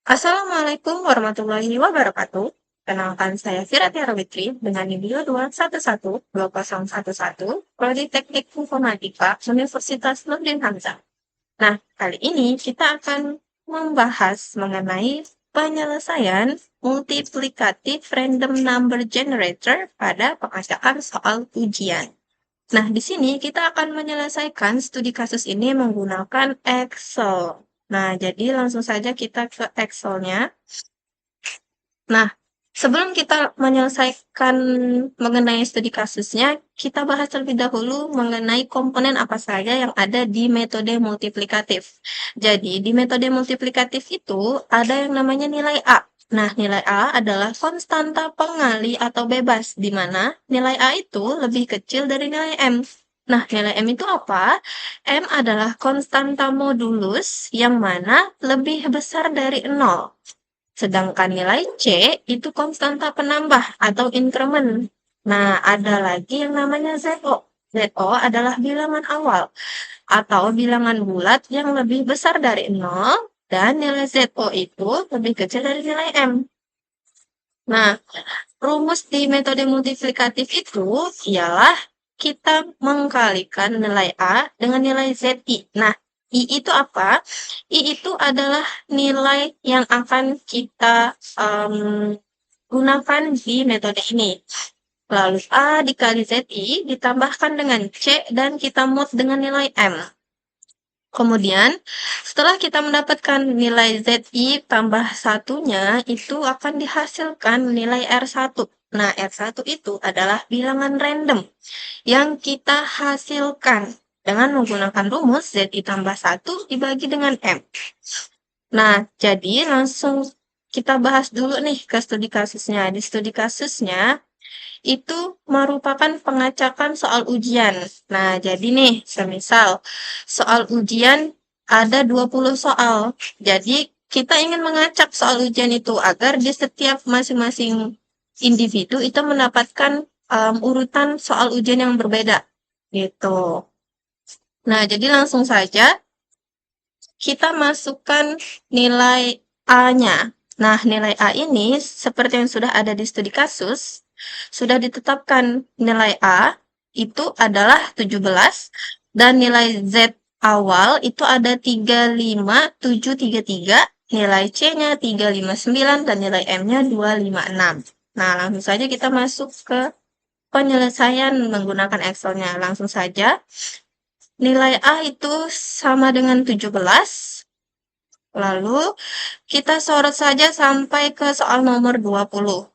Assalamualaikum warahmatullahi wabarakatuh. Kenalkan saya Vira Tiara Witri dengan NIM 2112011, Prodi Teknik Informatika Universitas Nurdin Hamzah. Nah, kali ini kita akan membahas mengenai penyelesaian multiplikatif random number generator pada pengacaan soal ujian. Nah, di sini kita akan menyelesaikan studi kasus ini menggunakan Excel. Nah, jadi langsung saja kita ke Excel-nya. Nah, sebelum kita menyelesaikan mengenai studi kasusnya, kita bahas terlebih dahulu mengenai komponen apa saja yang ada di metode multiplikatif. Jadi, di metode multiplikatif itu ada yang namanya nilai A. Nah, nilai A adalah konstanta pengali atau bebas, di mana nilai A itu lebih kecil dari nilai M. Nah, nilai M itu apa? M adalah konstanta modulus yang mana lebih besar dari 0. Sedangkan nilai C itu konstanta penambah atau increment. Nah, ada lagi yang namanya ZO. ZO adalah bilangan awal atau bilangan bulat yang lebih besar dari 0 dan nilai ZO itu lebih kecil dari nilai M. Nah, rumus di metode multiplikatif itu ialah kita mengkalikan nilai A dengan nilai ZI. Nah, I itu apa? I itu adalah nilai yang akan kita gunakan di metode ini. Lalu A dikali ZI ditambahkan dengan C dan kita mod dengan nilai M. Kemudian, setelah kita mendapatkan nilai ZI tambah satunya, itu akan dihasilkan nilai R1. Nah, R1 itu adalah bilangan random yang kita hasilkan dengan menggunakan rumus ZI tambah 1 dibagi dengan M. Nah, jadi langsung kita bahas dulu nih ke studi kasusnya. Di studi kasusnya, itu merupakan pengacakan soal ujian. Nah, jadi nih, semisal soal ujian ada 20 soal. Jadi, kita ingin mengacak soal ujian itu agar di setiap masing-masing individu itu mendapatkan urutan soal ujian yang berbeda. Gitu. Nah, jadi langsung saja kita masukkan nilai A-nya. Nah, nilai A ini seperti yang sudah ada di studi kasus, sudah ditetapkan nilai A itu adalah 17 dan nilai Z awal itu ada 35733, nilai C-nya 359 dan nilai M-nya 256. Nah, langsung saja kita masuk ke penyelesaian menggunakan Excel-nya. Langsung saja nilai A itu sama dengan 17. Lalu kita sorot saja sampai ke soal nomor 20.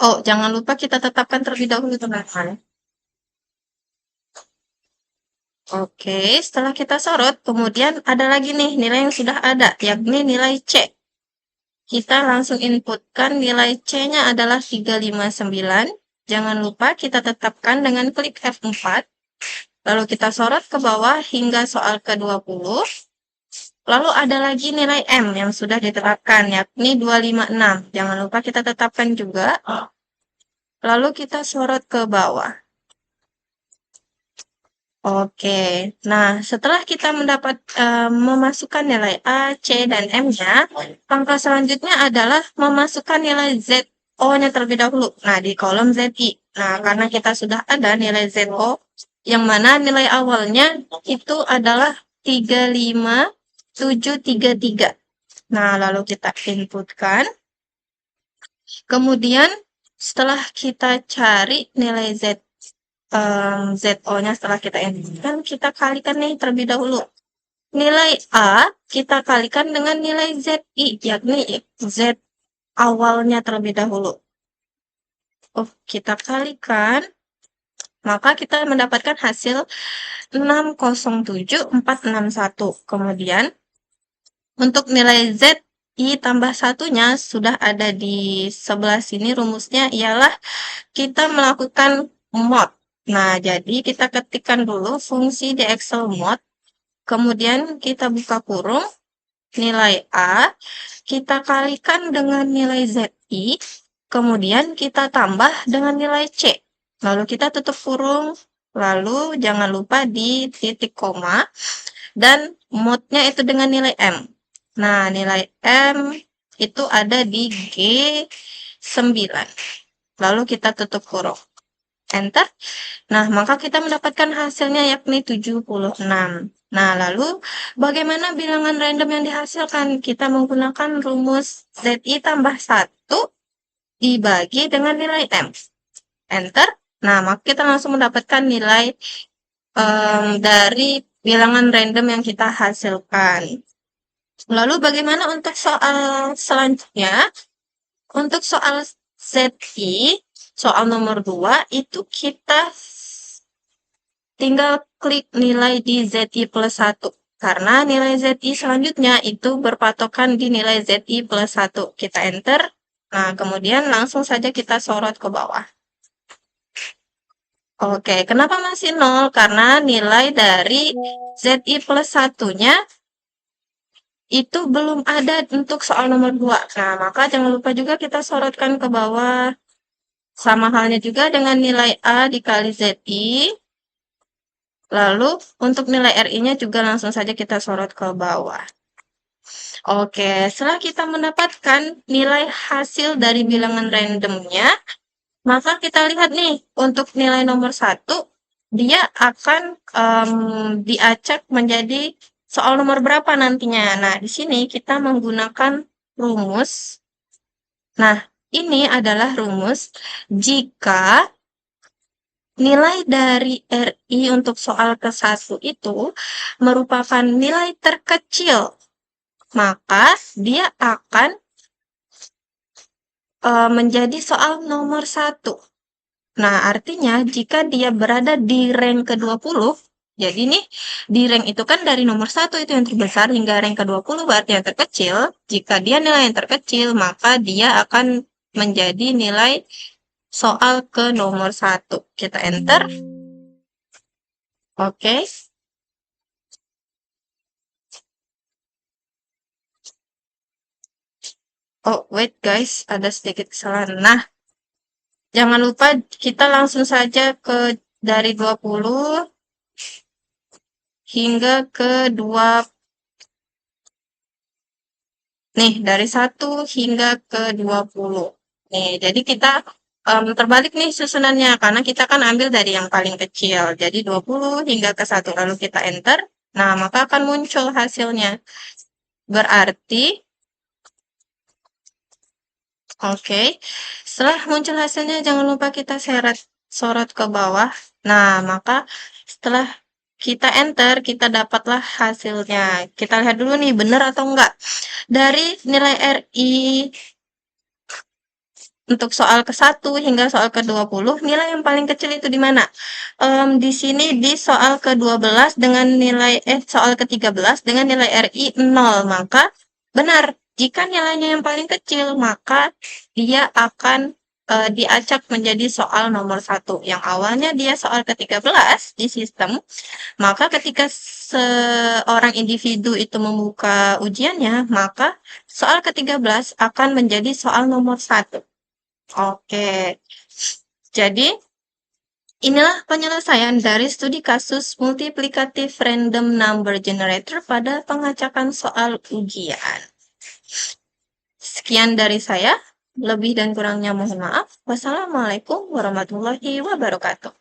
Oh, jangan lupa kita tetapkan terlebih dahulu teman-teman. Oke, setelah kita sorot, kemudian ada lagi nih nilai yang sudah ada, yakni nilai C. Kita langsung inputkan nilai C-nya adalah 359. Jangan lupa kita tetapkan dengan klik F4. Lalu kita sorot ke bawah hingga soal ke-20. Lalu ada lagi nilai M yang sudah ditetapkan, yakni 256. Jangan lupa kita tetapkan juga. Lalu kita sorot ke bawah. Oke, nah setelah kita memasukkan nilai A, C, dan M-nya, langkah selanjutnya adalah memasukkan nilai ZO-nya terlebih dahulu. Nah, di kolom ZI. Nah, karena kita sudah ada nilai ZO, yang mana nilai awalnya itu adalah 35733. Nah, lalu kita inputkan. Kemudian, setelah kita cari nilai ZO-nya setelah kita inputkan, kita kalikan nih terlebih dahulu. Nilai A kita kalikan dengan nilai ZI, yakni Z awalnya terlebih dahulu. Kita kalikan, maka kita mendapatkan hasil 607461. Kemudian, untuk nilai ZI tambah satunya sudah ada di sebelah sini rumusnya ialah kita melakukan mod. Nah, jadi kita ketikkan dulu fungsi di Excel mod, kemudian kita buka kurung, nilai A, kita kalikan dengan nilai ZI, kemudian kita tambah dengan nilai C. Lalu kita tutup kurung, lalu jangan lupa di titik koma, dan mode-nya itu dengan nilai M. Nah, nilai M itu ada di G9. Lalu kita tutup huruf. Enter. Nah, maka kita mendapatkan hasilnya yakni 76. Nah, lalu bagaimana bilangan random yang dihasilkan? Kita menggunakan rumus ZI tambah 1 dibagi dengan nilai M. Enter. Nah, maka kita langsung mendapatkan nilai dari bilangan random yang kita hasilkan. Lalu bagaimana untuk soal selanjutnya? Untuk soal ZI, soal nomor 2, itu kita tinggal klik nilai di ZI plus 1. Karena nilai ZI selanjutnya itu berpatokan di nilai ZI plus 1. Kita enter. Nah, kemudian langsung saja kita sorot ke bawah. Oke, kenapa masih 0? Karena nilai dari ZI plus 1-nya itu belum ada untuk soal nomor 2. Nah, maka jangan lupa juga kita sorotkan ke bawah. Sama halnya juga dengan nilai A dikali ZI. Lalu, untuk nilai RI-nya juga langsung saja kita sorot ke bawah. Oke, setelah kita mendapatkan nilai hasil dari bilangan randomnya, maka kita lihat nih, untuk nilai nomor 1, dia akan diacak menjadi soal nomor berapa nantinya. Nah, di sini kita menggunakan rumus. Nah, ini adalah rumus jika nilai dari RI untuk soal ke-1 itu merupakan nilai terkecil, maka dia akan menjadi soal nomor 1. Nah, artinya jika dia berada di rank ke-20, jadi nih, di rank itu kan dari nomor 1 itu yang terbesar hingga rank ke-20 berarti yang terkecil. Jika dia nilai yang terkecil, maka dia akan menjadi nilai soal ke nomor 1. Kita enter. Oke. Oh, wait guys, ada sedikit kesalahan. Nah, jangan lupa kita langsung saja ke dari 20 hingga ke 2. Nih, dari 1 hingga ke 20. Nih, jadi kita terbalik nih susunannya, karena kita kan ambil dari yang paling kecil. Jadi 20 hingga ke 1, lalu kita enter. Nah, maka akan muncul hasilnya. Berarti, oke, setelah muncul hasilnya, jangan lupa kita sorot ke bawah. Nah, maka setelah kita enter, kita dapatlah hasilnya. Kita lihat dulu nih, benar atau enggak. Dari nilai RI untuk soal ke-1 hingga soal ke-20, nilai yang paling kecil itu di mana? Di sini di soal ke-12 dengan nilai, soal ke-13 dengan nilai RI 0. Maka benar, jika nilainya yang paling kecil, maka dia akan diacak menjadi soal nomor 1. Yang awalnya dia soal ke-13 di sistem, maka ketika seorang individu itu membuka ujiannya, maka soal ke-13 akan menjadi soal nomor 1. Oke, jadi inilah penyelesaian dari studi kasus multiplikatif random number generator pada pengacakan soal ujian. Sekian dari saya, lebih dan kurangnya mohon maaf. Wassalamualaikum warahmatullahi wabarakatuh.